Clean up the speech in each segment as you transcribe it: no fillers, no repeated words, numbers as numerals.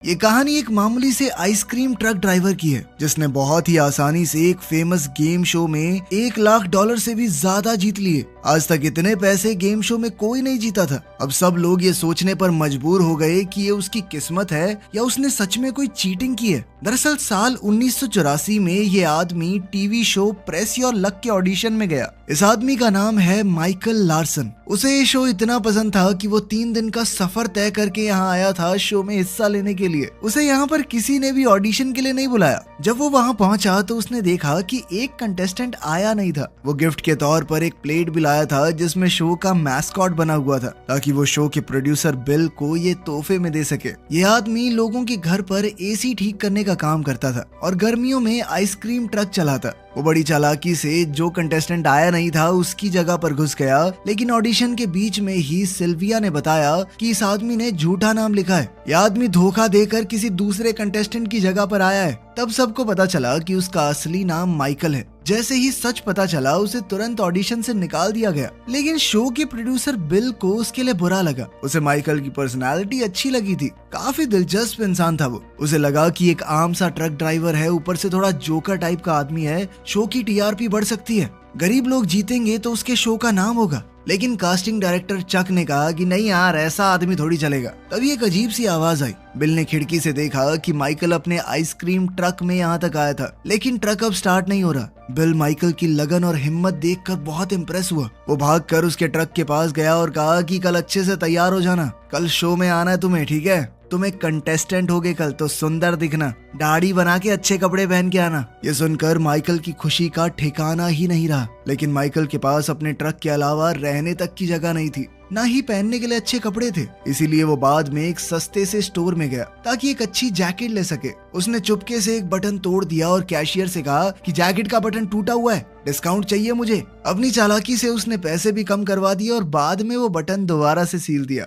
ये कहानी एक मामूली से आइसक्रीम ट्रक ड्राइवर की है जिसने बहुत ही आसानी से एक फेमस गेम शो में $1,00,000 से भी ज्यादा जीत लिए। आज तक इतने पैसे गेम शो में कोई नहीं जीता था। अब सब लोग ये सोचने पर मजबूर हो गए कि ये उसकी किस्मत है या उसने सच में कोई चीटिंग की है। दरअसल साल 1984 में ये आदमी TV show press your luck के ऑडिशन में गया। इस आदमी का नाम है माइकल लार्सन। उसे ये शो इतना पसंद था कि वो 3 दिन का सफर तय करके यहाँ आया था शो में हिस्सा लेने के लिए। उसे यहाँ पर किसी ने भी ऑडिशन के लिए नहीं बुलाया। जब वो वहाँ पहुँचा तो उसने देखा कि एक कंटेस्टेंट आया नहीं था। वो गिफ्ट के तौर पर एक प्लेट भी लाया था जिसमें शो का मैस्कॉट बना हुआ था ताकि वो शो के प्रोड्यूसर बिल को ये तोहफे में दे सके। ये आदमी लोगों के घर पर एसी ठीक करने का काम करता था और गर्मियों में आइसक्रीम ट्रक चलाता। वो बड़ी चालाकी से जो कंटेस्टेंट आया नहीं था उसकी जगह पर घुस गया, लेकिन ऑडिशन के बीच में ही सिल्विया ने बताया कि इस आदमी ने झूठा नाम लिखा है। यह आदमी धोखा देकर किसी दूसरे कंटेस्टेंट की जगह पर आया है। तब सबको पता चला कि उसका असली नाम माइकल है। जैसे ही सच पता चला उसे तुरंत ऑडिशन से निकाल दिया गया, लेकिन शो के प्रोड्यूसर बिल को उसके लिए बुरा लगा। उसे माइकल की पर्सनालिटी अच्छी लगी थी, काफी दिलचस्प इंसान था वो। उसे लगा कि एक आम सा ट्रक ड्राइवर है, ऊपर से थोड़ा जोकर टाइप का आदमी है, शो की टीआरपी बढ़ सकती है, गरीब लोग जीतेंगे तो उसके शो का नाम होगा। लेकिन कास्टिंग डायरेक्टर चक ने कहा कि नहीं यार, ऐसा आदमी थोड़ी चलेगा। तभी एक अजीब सी आवाज आई। बिल ने खिड़की से देखा कि माइकल अपने आइसक्रीम ट्रक में यहाँ तक आया था, लेकिन ट्रक अब स्टार्ट नहीं हो रहा। बिल माइकल की लगन और हिम्मत देखकर बहुत इम्प्रेस हुआ। वो भागकर उसके ट्रक के पास गया और कहा कि कल अच्छे से तैयार हो जाना, कल शो में आना है तुम्हें, ठीक है? तुम एक कंटेस्टेंट होगे कल, तो सुंदर दिखना, दाढ़ी बना के अच्छे कपड़े पहन के आना। ये सुनकर माइकल की खुशी का ठिकाना ही नहीं रहा। लेकिन माइकल के पास अपने ट्रक के अलावा रहने तक की जगह नहीं थी, ना ही पहनने के लिए अच्छे कपड़े थे। इसीलिए वो बाद में एक सस्ते से स्टोर में गया ताकि एक अच्छी जैकेट ले सके। उसने चुपके से एक बटन तोड़ दिया और कैशियर से कहा कि जैकेट का बटन टूटा हुआ है, डिस्काउंट चाहिए मुझे। अपनी चालाकी से उसने पैसे भी कम करवा दिए और बाद में वो बटन दोबारा से सील दिया।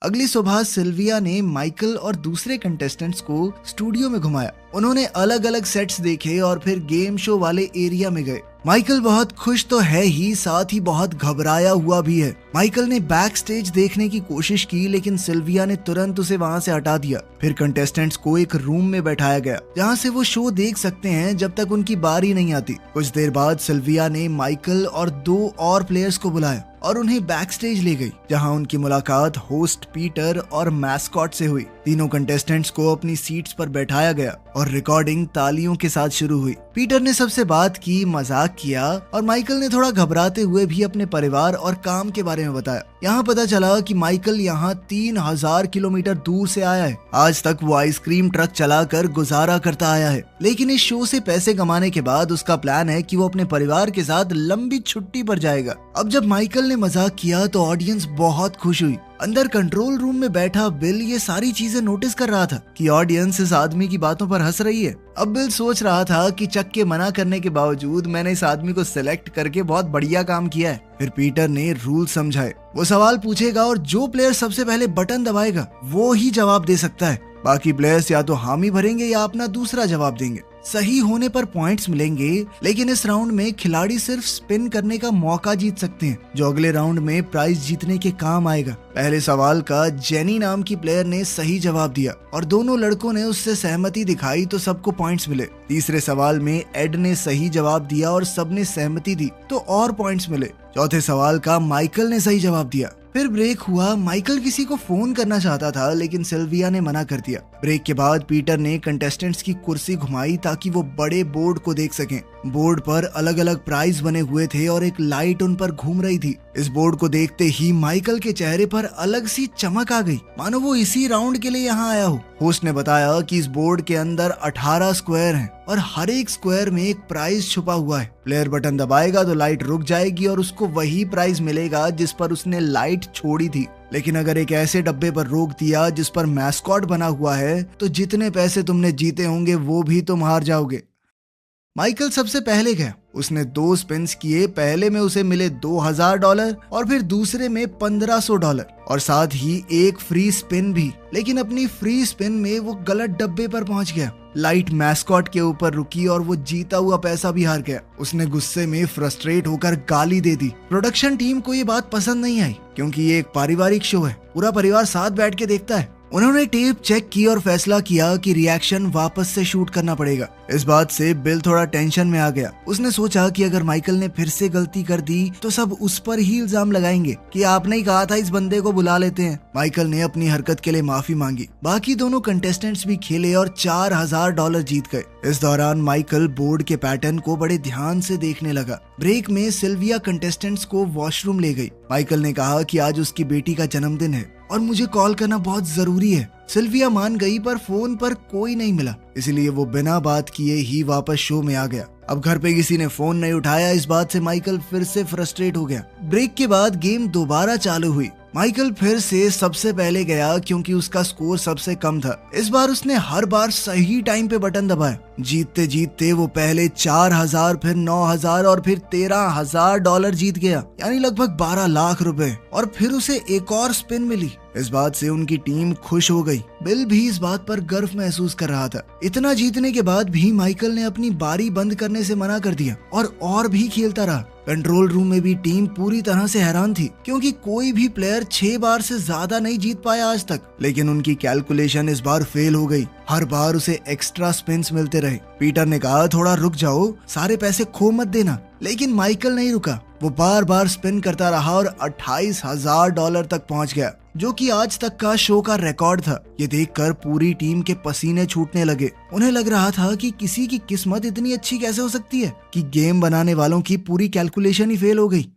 अगली सुबह सिल्विया ने माइकल और दूसरे कंटेस्टेंट्स को स्टूडियो में घुमाया। उन्होंने अलग अलग सेट्स देखे और फिर गेम शो वाले एरिया में गए। माइकल बहुत खुश तो है ही, साथ ही बहुत घबराया हुआ भी है। माइकल ने बैक स्टेज देखने की कोशिश की, लेकिन सिल्विया ने तुरंत उसे वहां से हटा दिया। फिर कंटेस्टेंट्स को एक रूम में बैठाया गया जहां से वो शो देख सकते हैं जब तक उनकी बारी नहीं आती। कुछ देर बाद सिल्विया ने माइकल और 2 और प्लेयर्स को बुलाया और उन्हें बैक स्टेज ले गई, जहां उनकी मुलाकात होस्ट पीटर और मैस्कॉट से हुई। तीनों कंटेस्टेंट्स को अपनी सीट्स पर बैठाया गया और रिकॉर्डिंग तालियों के साथ शुरू हुई। पीटर ने सबसे बात की, मजाक किया और माइकल ने थोड़ा घबराते हुए भी अपने परिवार और काम के बारे में बताया। यहाँ पता चला कि माइकल यहाँ 3000 किलोमीटर दूर से आया है। आज तक वो आइसक्रीम ट्रक चलाकर गुजारा करता आया है, लेकिन इस शो से पैसे कमाने के बाद उसका प्लान है कि वो अपने परिवार के साथ लंबी छुट्टी पर जाएगा। अब जब माइकल ने मजाक किया तो ऑडियंस बहुत खुश हुई। अंदर कंट्रोल रूम में बैठा बिल ये सारी चीजें नोटिस कर रहा था कि ऑडियंस इस आदमी की बातों पर हंस रही है। अब बिल सोच रहा था कि चक के मना करने के बावजूद मैंने इस आदमी को सिलेक्ट करके बहुत बढ़िया काम किया है। फिर पीटर ने रूल समझाए। वो सवाल पूछेगा और जो प्लेयर सबसे पहले बटन दबाएगा वो ही जवाब दे सकता है। बाकी प्लेयर्स या तो हामी भरेंगे या अपना दूसरा जवाब देंगे। सही होने पर पॉइंट्स मिलेंगे, लेकिन इस राउंड में खिलाड़ी सिर्फ स्पिन करने का मौका जीत सकते हैं, जो अगले राउंड में प्राइज जीतने के काम आएगा। पहले सवाल का जेनी नाम की प्लेयर ने सही जवाब दिया और दोनों लड़कों ने उससे सहमति दिखाई तो सबको पॉइंट्स मिले। तीसरे सवाल में एड ने सही जवाब दिया और सबने सहमति दी तो और पॉइंट्स मिले। चौथे सवाल का माइकल ने सही जवाब दिया। फिर ब्रेक हुआ। माइकल किसी को फोन करना चाहता था, लेकिन सिल्विया ने मना कर दिया। ब्रेक के बाद पीटर ने कंटेस्टेंट्स की कुर्सी घुमाई ताकि वो बड़े बोर्ड को देख सकें। बोर्ड पर अलग अलग प्राइज बने हुए थे और एक लाइट उन पर घूम रही थी। इस बोर्ड को देखते ही माइकल के चेहरे पर अलग सी चमक आ गई, मानो वो इसी राउंड के लिए यहाँ आया हो। होस्ट ने बताया कि इस बोर्ड के अंदर 18 स्क्वायर हैं और हर एक स्क्वायर में एक प्राइज छुपा हुआ है। प्लेयर बटन दबाएगा तो लाइट रुक जाएगी और उसको वही प्राइज मिलेगा जिस पर उसने लाइट छोड़ी थी। लेकिन अगर एक ऐसे डब्बे पर रोक दिया जिस पर मैस्कॉट बना हुआ है तो जितने पैसे तुमने जीते होंगे वो भी तुम हार जाओगे। माइकल सबसे पहले गया। उसने 2 स्पिन्स किए। पहले में उसे मिले $2000 और फिर दूसरे में $1500 और साथ ही एक फ्री स्पिन भी। लेकिन अपनी फ्री स्पिन में वो गलत डब्बे पर पहुंच गया। लाइट मैस्कॉट के ऊपर रुकी और वो जीता हुआ पैसा भी हार गया। उसने गुस्से में फ्रस्ट्रेट होकर गाली दे दी। प्रोडक्शन टीम को ये बात पसंद नहीं आई क्योंकि ये एक पारिवारिक शो है, पूरा परिवार साथ बैठ के देखता है। उन्होंने टेप चेक की और फैसला किया कि रिएक्शन वापस से शूट करना पड़ेगा। इस बात से बिल थोड़ा टेंशन में आ गया। उसने सोचा कि अगर माइकल ने फिर से गलती कर दी तो सब उस पर ही इल्जाम लगाएंगे कि आपने ही कहा था इस बंदे को बुला लेते हैं। माइकल ने अपनी हरकत के लिए माफी मांगी। बाकी दोनों कंटेस्टेंट्स भी खेले और $4000 जीत गए। इस दौरान माइकल बोर्ड के पैटर्न को बड़े ध्यान से देखने लगा। ब्रेक में सिल्विया कंटेस्टेंट्स को वॉशरूम ले गई। माइकल ने कहा कि आज उसकी बेटी का जन्मदिन है और मुझे कॉल करना बहुत जरूरी है। सिल्विया मान गई पर फोन पर कोई नहीं मिला, इसलिए वो बिना बात किए ही वापस शो में आ गया। अब घर पे किसी ने फोन नहीं उठाया। इस बात से माइकल फिर से फ्रस्ट्रेट हो गया। ब्रेक के बाद गेम दोबारा चालू हुई। माइकल फिर से सबसे पहले गया क्योंकि उसका स्कोर सबसे कम था। इस बार उसने हर बार सही टाइम पे बटन दबाया। जीतते जीतते वो पहले 4000, फिर 9000 और फिर $13,000 जीत गया, यानी लगभग 12 लाख रुपए। और फिर उसे एक और स्पिन मिली। इस बात से उनकी टीम खुश हो गई। बिल भी इस बात पर गर्व महसूस कर रहा था। इतना जीतने के बाद भी माइकल ने अपनी बारी बंद करने से मना कर दिया और भी खेलता रहा। कंट्रोल रूम में भी टीम पूरी तरह से हैरान थी क्योंकि कोई भी प्लेयर 6 बार से ज्यादा नहीं जीत पाया आज तक। लेकिन उनकी कैलकुलेशन इस बार फेल हो गई। हर बार उसे एक्स्ट्रा स्पिन्स मिलते रहे। पीटर ने कहा थोड़ा रुक जाओ, सारे पैसे खो मत देना। लेकिन माइकल नहीं रुका। वो बार बार स्पिन करता रहा और $28,000 तक पहुंच गया, जो कि आज तक का शो का रिकॉर्ड था। ये देखकर पूरी टीम के पसीने छूटने लगे। उन्हें लग रहा था कि किसी की किस्मत इतनी अच्छी कैसे हो सकती है कि गेम बनाने वालों की पूरी कैलकुलेशन ही फेल हो गई।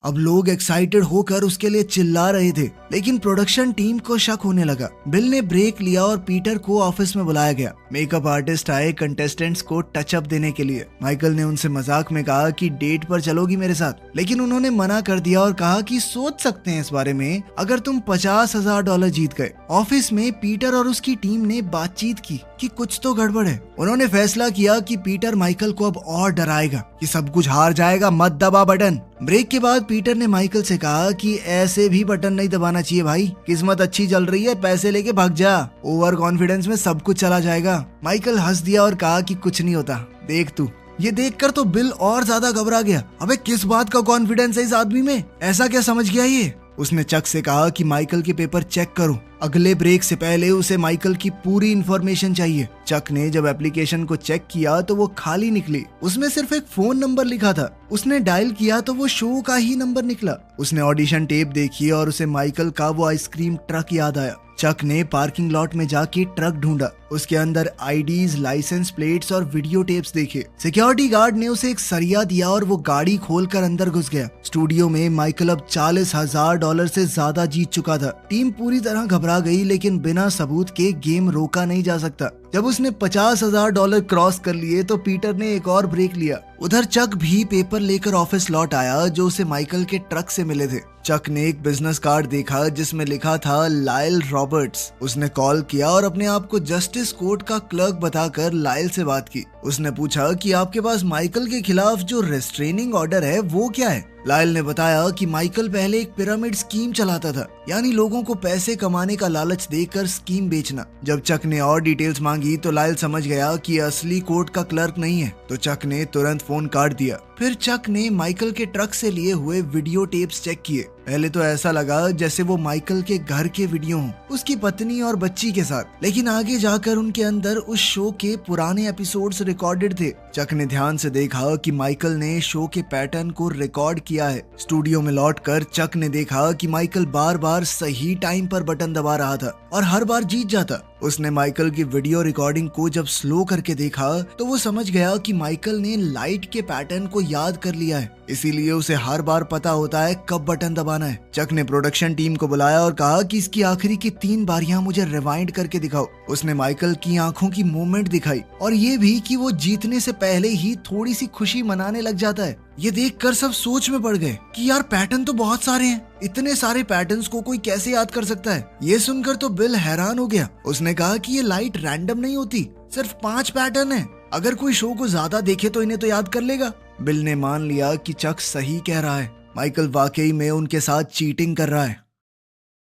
अब लोग एक्साइटेड होकर उसके लिए चिल्ला रहे थे, लेकिन प्रोडक्शन टीम को शक होने लगा। बिल ने ब्रेक लिया और पीटर को ऑफिस में बुलाया गया। मेकअप आर्टिस्ट आए कंटेस्टेंट्स को टच अप देने के लिए। माइकल ने उनसे मजाक में कहा कि डेट पर चलोगी मेरे साथ, लेकिन उन्होंने मना कर दिया और कहा कि सोच सकते हैं इस बारे में अगर तुम $50,000 जीत गए। ऑफिस में पीटर और उसकी टीम ने बातचीत की कि कुछ तो गड़बड़ है। उन्होंने फैसला किया कि पीटर माइकल को अब और डराएगा कि सब कुछ हार जाएगा, मत दबा बटन। ब्रेक के बाद पीटर ने माइकल से कहा कि ऐसे भी बटन नहीं दबाना चाहिए भाई, किस्मत अच्छी चल रही है, पैसे लेके भाग जा, ओवर कॉन्फिडेंस में सब कुछ चला जाएगा। माइकल हंस दिया और कहा कि कुछ नहीं होता, देख तू। ये देखकर तो बिल और ज्यादा घबरा गया। अबे किस बात का कॉन्फिडेंस है इस आदमी में, ऐसा क्या समझ गया ये। उसने चक से कहा कि माइकल के पेपर चेक करो। अगले ब्रेक से पहले उसे माइकल की पूरी इंफॉर्मेशन चाहिए। चक ने जब एप्लीकेशन को चेक किया तो वो खाली निकली। उसमें सिर्फ एक फोन नंबर लिखा था। उसने डायल किया तो वो शो का ही नंबर निकला। उसने ऑडिशन टेप देखी और उसे माइकल का वो आइसक्रीम ट्रक याद आया। चक ने पार्किंग लॉट में जाके ट्रक ढूंढा। उसके अंदर आईडीज, लाइसेंस प्लेट्स और वीडियो टेप्स देखे। सिक्योरिटी गार्ड ने उसे एक सरिया दिया और वो गाड़ी खोलकर अंदर घुस गया। स्टूडियो में माइकल अब $40,000 से ज्यादा जीत चुका था। टीम पूरी तरह घबरा गई, लेकिन बिना सबूत के गेम रोका नहीं जा सकता। जब उसने $50,000 क्रॉस कर लिए तो पीटर ने एक और ब्रेक लिया। उधर चक भी पेपर लेकर ऑफिस लौट आया जो उसे माइकल के ट्रक से मिले थे। चक ने एक बिजनेस कार्ड देखा जिसमें लिखा था लाइल रॉबर्ट्स। उसने कॉल किया और अपने आप को जस्टिस कोर्ट का क्लर्क बताकर लाइल से बात की। उसने पूछा कि आपके पास माइकल के खिलाफ जो रेस्ट्रेनिंग ऑर्डर है वो क्या है। लाइल ने बताया कि माइकल पहले एक पिरामिड स्कीम चलाता था, यानी लोगों को पैसे कमाने का लालच देकर स्कीम बेचना। जब चक ने और डिटेल्स मांगी तो लाइल समझ गया कि असली कोर्ट का क्लर्क नहीं है, तो चक ने तुरंत फोन काट दिया। फिर चक ने माइकल के ट्रक से लिए हुए वीडियो टेप्स चेक किए। पहले तो ऐसा लगा जैसे वो माइकल के घर के वीडियो हों, उसकी पत्नी और बच्ची के साथ, लेकिन आगे जाकर उनके अंदर उस शो के पुराने एपिसोड्स रिकॉर्डेड थे। चक ने ध्यान से देखा कि माइकल ने शो के पैटर्न को रिकॉर्ड किया है। स्टूडियो में लौटकर चक ने देखा कि माइकल बार बार सही टाइम पर बटन दबा रहा था और हर बार जीत जाता। उसने माइकल की वीडियो रिकॉर्डिंग को जब स्लो करके देखा तो वो समझ गया कि माइकल ने लाइट के पैटर्न को याद कर लिया है, इसीलिए उसे हर बार पता होता है कब बटन दबाना है। चक ने प्रोडक्शन टीम को बुलाया और कहा कि इसकी आखिरी की 3 बारियां मुझे रिवाइंड करके दिखाओ। उसने माइकल की आंखों की मूवमेंट दिखाई और ये भी कि वो जीतने से पहले ही थोड़ी सी खुशी मनाने लग जाता है। ये देखकर सब सोच में पड़ गए कि यार पैटर्न तो बहुत सारे हैं, इतने सारे पैटर्न्स को कोई कैसे याद कर सकता है। ये सुनकर तो बिल हैरान हो गया। उसने कहा कि ये लाइट रैंडम नहीं होती, सिर्फ 5 पैटर्न है। अगर कोई शो को ज्यादा देखे तो इन्हें तो याद कर लेगा। बिल ने मान लिया कि चक सही कह रहा है, माइकल वाकई में उनके साथ चीटिंग कर रहा है।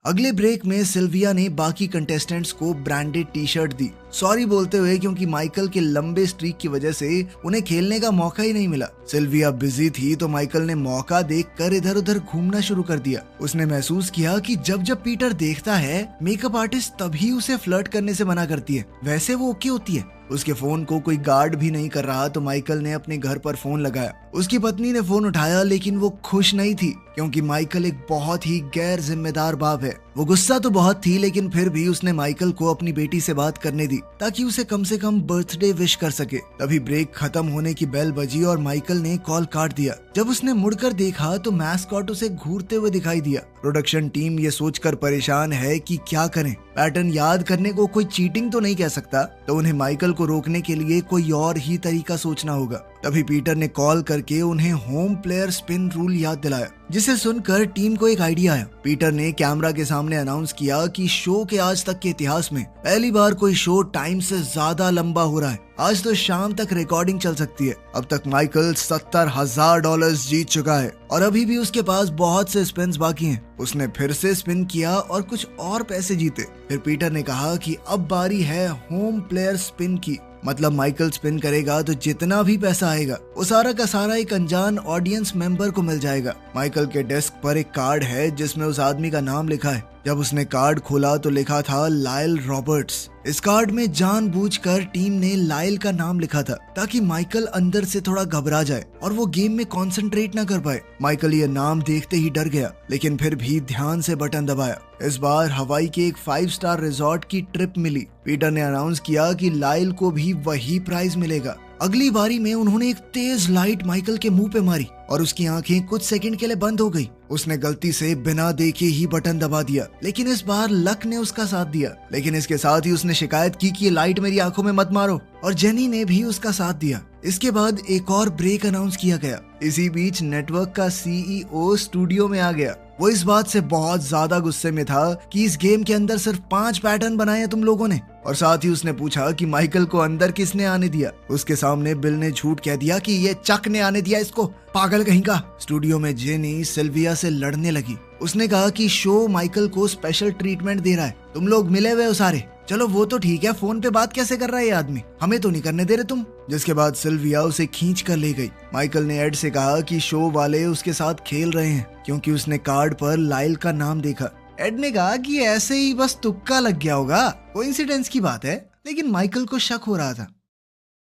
अगले ब्रेक में सिल्विया ने बाकी कंटेस्टेंट्स को ब्रांडेड टी शर्ट दी, सॉरी बोलते हुए, क्योंकि माइकल के लंबे स्ट्रीक की वजह से उन्हें खेलने का मौका ही नहीं मिला। सिल्विया बिजी थी तो माइकल ने मौका देखकर इधर उधर घूमना शुरू कर दिया। उसने महसूस किया कि जब जब पीटर देखता है, मेकअप आर्टिस्ट तभी उसे फ्लर्ट करने से मना करती है, वैसे वो ओके होती है। उसके फोन को कोई गार्ड भी नहीं कर रहा तो माइकल ने अपने घर पर फोन लगाया। उसकी पत्नी ने फोन उठाया लेकिन वो खुश नहीं थी, क्योंकि माइकल एक बहुत ही गैर जिम्मेदार बाप है। वो गुस्सा तो बहुत थी, लेकिन फिर भी उसने माइकल को अपनी बेटी से बात करने दी ताकि उसे कम से कम बर्थडे विश कर सके। तभी ब्रेक खत्म होने की बेल बजी और माइकल ने कॉल काट दिया। जब उसने मुड़कर देखा तो मैस्कॉट उसे घूरते हुए दिखाई दिया। प्रोडक्शन टीम ये सोचकर परेशान है कि क्या करें। पैटर्न याद करने को कोई चीटिंग तो नहीं कह सकता, तो उन्हें माइकल को रोकने के लिए कोई और ही तरीका सोचना होगा। तभी पीटर ने कॉल करके उन्हें होम प्लेयर स्पिन रूल याद दिलाया, जिसे सुनकर टीम को एक आइडिया आया। पीटर ने कैमरा के सामने अनाउंस किया कि शो के आज तक के इतिहास में पहली बार कोई शो टाइम से ज्यादा लंबा हो रहा है। आज तो शाम तक रिकॉर्डिंग चल सकती है। अब तक माइकल $70,000 जीत चुका है और अभी भी उसके पास बहुत से स्पिन्स बाकी हैं। उसने फिर से स्पिन किया और कुछ और पैसे जीते। फिर पीटर ने कहा कि अब बारी है होम प्लेयर स्पिन की, मतलब माइकल स्पिन करेगा तो जितना भी पैसा आएगा वो सारा का सारा एक अनजान ऑडियंस मेंबर को मिल जाएगा। माइकल के डेस्क पर एक कार्ड है जिसमें उस आदमी का नाम लिखा है। जब उसने कार्ड खोला तो लिखा था लाइल रॉबर्ट्स। इस कार्ड में जानबूझकर टीम ने लाइल का नाम लिखा था ताकि माइकल अंदर से थोड़ा घबरा जाए और वो गेम में कंसंट्रेट ना कर पाए। माइकल ये नाम देखते ही डर गया, लेकिन फिर भी ध्यान से बटन दबाया। इस बार हवाई के एक 5 स्टार रिजॉर्ट की ट्रिप मिली। पीटर ने अनाउंस किया कि लाइल को भी वही प्राइज मिलेगा। अगली बारी में उन्होंने एक तेज लाइट माइकल के मुंह पे मारी और उसकी आंखें कुछ सेकंड के लिए बंद हो गई। उसने गलती से बिना देखे ही बटन दबा दिया, लेकिन इस बार लक ने उसका साथ दिया। लेकिन इसके साथ ही उसने शिकायत की कि ये लाइट मेरी आंखों में मत मारो, और जेनी ने भी उसका साथ दिया। इसके बाद एक और ब्रेक अनाउंस किया गया। इसी बीच नेटवर्क का CEO स्टूडियो में आ गया। वो इस बात से बहुत ज्यादा गुस्से में था कि इस गेम के अंदर सिर्फ 5 पैटर्न बनाए हैं तुम लोगों ने, और साथ ही उसने पूछा कि माइकल को अंदर किसने आने दिया। उसके सामने बिल ने झूठ कह दिया कि ये चक ने आने दिया इसको, पागल कहीं का। स्टूडियो में जेनी सिल्विया से लड़ने लगी। उसने कहा कि शो माइकल को स्पेशल ट्रीटमेंट दे रहा है, तुम लोग मिले हुए हो सारे। चलो वो तो ठीक है, फोन पे बात कैसे कर रहा है ये आदमी, हमें तो नहीं करने दे रहे तुम। जिसके बाद सिल्विया उसे खींच कर ले गई। माइकल ने एड से कहा कि शो वाले उसके साथ खेल रहे हैं, क्योंकि उसने कार्ड पर लाइल का नाम देखा। एड ने कहा कि ऐसे ही बस तुक्का लग गया होगा, कोइंसिडेंस की बात है, लेकिन माइकल को शक हो रहा था।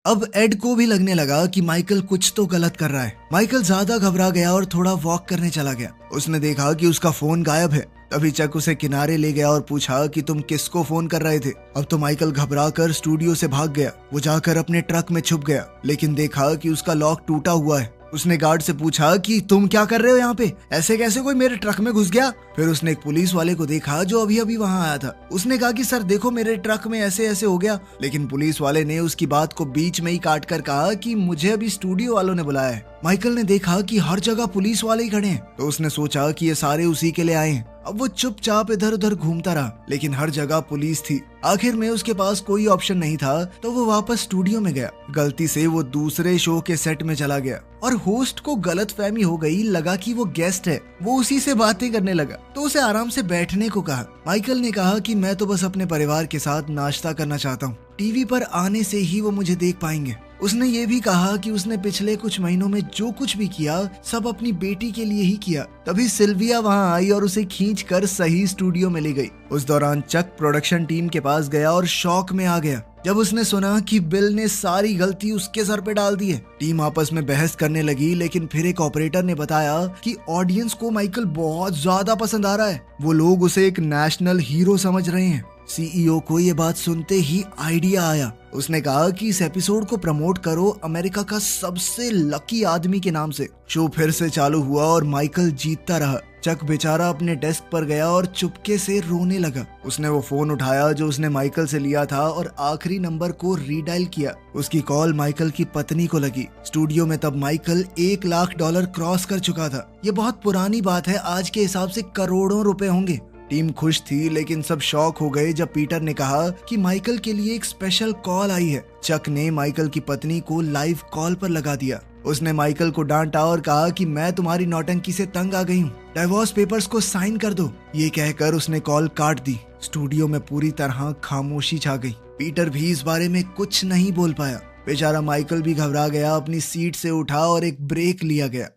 अब एड को भी लगने लगा कि माइकल कुछ तो गलत कर रहा है। माइकल ज्यादा घबरा गया और थोड़ा वॉक करने चला गया। उसने देखा कि उसका फोन गायब है। तभी चक उसे किनारे ले गया और पूछा कि तुम किसको फोन कर रहे थे। अब तो माइकल घबरा कर स्टूडियो से भाग गया। वो जाकर अपने ट्रक में छुप गया, लेकिन देखा कि उसका लॉक टूटा हुआ है। उसने गार्ड से पूछा कि तुम क्या कर रहे हो यहाँ पे, ऐसे कैसे कोई मेरे ट्रक में घुस गया। फिर उसने एक पुलिस वाले को देखा जो अभी अभी वहाँ आया था। उसने कहा कि सर देखो मेरे ट्रक में ऐसे ऐसे हो गया, लेकिन पुलिस वाले ने उसकी बात को बीच में ही काट कर कहा कि मुझे अभी स्टूडियो वालों ने बुलाया है। माइकल ने देखा कि हर जगह पुलिस वाले ही खड़े हैं, तो उसने सोचा कि ये सारे उसी के लिए आए हैं। अब वो चुपचाप इधर उधर घूमता रहा, लेकिन हर जगह पुलिस थी। आखिर में उसके पास कोई ऑप्शन नहीं था, तो वो वापस स्टूडियो में गया। गलती से वो दूसरे शो के सेट में चला गया और होस्ट को गलतफहमी हो गई, लगा कि वो गेस्ट है। वो उसी से बातें करने लगा, तो उसे आराम से बैठने को कहा। माइकल ने कहा कि मैं तो बस अपने परिवार के साथ नाश्ता करना चाहता हूँ, टीवी पर आने से ही वो मुझे देख पाएंगे। उसने ये भी कहा कि उसने पिछले कुछ महीनों में जो कुछ भी किया सब अपनी बेटी के लिए ही किया। तभी सिल्विया वहां आई और उसे खींचकर सही स्टूडियो में ले गई। उस दौरान चक प्रोडक्शन टीम के पास गया और शॉक में आ गया जब उसने सुना कि बिल ने सारी गलती उसके सर पे डाल दी है। टीम आपस में बहस करने लगी, लेकिन फिर एक ऑपरेटर ने बताया कि ऑडियंस को माइकल बहुत ज्यादा पसंद आ रहा है। वो लोग उसे एक नेशनल हीरो समझ रहे हैं। CEO को ये बात सुनते ही आइडिया आया। उसने कहा कि इस एपिसोड को प्रमोट करो अमेरिका का सबसे लकी आदमी के नाम से। शो फिर से चालू हुआ और माइकल जीतता रहा। चक बेचारा अपने डेस्क पर गया और चुपके से रोने लगा। उसने वो फोन उठाया जो उसने माइकल से लिया था और आखिरी नंबर को रीडायल किया। उसकी कॉल माइकल की पत्नी को लगी। स्टूडियो में तब माइकल $1 लाख क्रॉस कर चुका था। ये बहुत पुरानी बात है, आज के हिसाब से करोड़ों रुपए होंगे। टीम खुश थी, लेकिन सब शॉक हो गए जब पीटर ने कहा कि माइकल के लिए एक स्पेशल कॉल आई है। चक ने माइकल की पत्नी को लाइव कॉल पर लगा दिया उसने माइकल को डांटा और कहा कि मैं तुम्हारी नौटंकी से तंग आ गई हूँ, डाइवोर्स पेपर्स को साइन कर दो। ये कहकर उसने कॉल काट दी। स्टूडियो में पूरी तरह खामोशी छा गई। पीटर भी इस बारे में कुछ नहीं बोल पाया। बेचारा माइकल भी घबरा गया, अपनी सीट से उठा और एक ब्रेक लिया गया।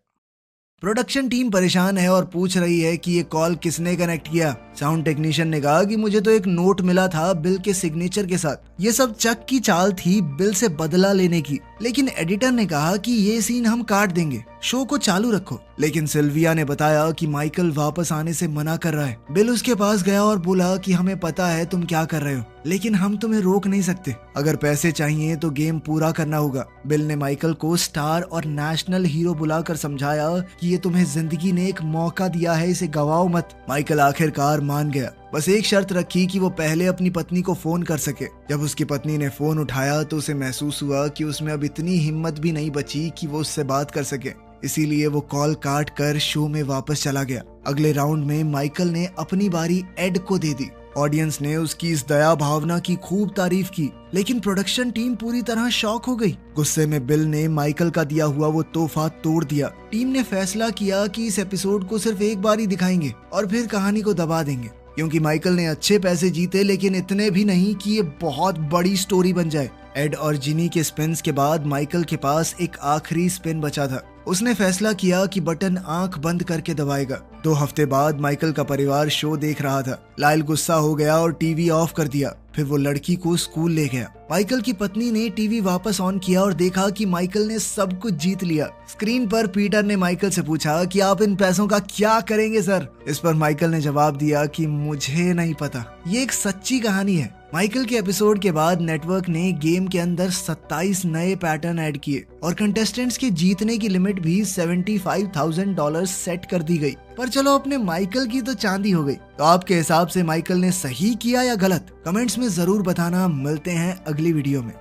प्रोडक्शन टीम परेशान है और पूछ रही है कि ये कॉल किसने कनेक्ट किया। साउंड टेक्नीशियन ने कहा कि मुझे तो एक नोट मिला था बिल के सिग्नेचर के साथ। ये सब चक की चाल थी बिल से बदला लेने की। लेकिन एडिटर ने कहा कि ये सीन हम काट देंगे, शो को चालू रखो। लेकिन सिल्विया ने बताया कि माइकल वापस आने से मना कर रहा है। बिल उसके पास गया और बोला कि हमें पता है तुम क्या कर रहे हो, लेकिन हम तुम्हें रोक नहीं सकते। अगर पैसे चाहिए तो गेम पूरा करना होगा। बिल ने माइकल को स्टार और नेशनल हीरो बुलाकर समझाया कि ये तुम्हें जिंदगी ने एक मौका दिया है, इसे गवाओ मत। माइकल आखिरकार मान गया। बस एक शर्त रखी कि वो पहले अपनी पत्नी को फोन कर सके। जब उसकी पत्नी ने फोन उठाया तो उसे महसूस हुआ कि उसमें अब इतनी हिम्मत भी नहीं बची कि वो उससे बात कर सके। इसीलिए वो कॉल काट कर शो में वापस चला गया। अगले राउंड में माइकल ने अपनी बारी एड को दे दी। ऑडियंस ने उसकी इस दया भावना की खूब तारीफ की, लेकिन प्रोडक्शन टीम पूरी तरह शॉक हो गई। गुस्से में बिल ने माइकल का दिया हुआ वो तोहफा तोड़ दिया। टीम ने फैसला किया कि इस एपिसोड को सिर्फ एक बार ही दिखाएंगे और फिर कहानी को दबा देंगे, क्योंकि माइकल ने अच्छे पैसे जीते, लेकिन इतने भी नहीं कि ये बहुत बड़ी स्टोरी बन जाए। एड और जिनी के स्पिन्स के बाद माइकल के पास एक आखिरी स्पिन बचा था। उसने फैसला किया कि बटन आंख बंद करके दबाएगा। 2 हफ्ते बाद माइकल का परिवार शो देख रहा था। लाइल गुस्सा हो गया और टीवी ऑफ कर दिया। फिर वो लड़की को स्कूल ले गया। माइकल की पत्नी ने टीवी वापस ऑन किया और देखा कि माइकल ने सब कुछ जीत लिया। स्क्रीन पर पीटर ने माइकल से पूछा कि आप इन पैसों का क्या करेंगे सर? इस पर माइकल ने जवाब दिया कि मुझे नहीं पता। ये एक सच्ची कहानी है। माइकल के एपिसोड के बाद नेटवर्क ने गेम के अंदर 27 नए पैटर्न ऐड किए और कंटेस्टेंट्स के जीतने की लिमिट भी $75,000 सेट कर दी गई। पर चलो, अपने माइकल की तो चांदी हो गई। तो आपके हिसाब से माइकल ने सही किया या गलत? कमेंट्स में जरूर बताना। मिलते हैं अगली वीडियो में।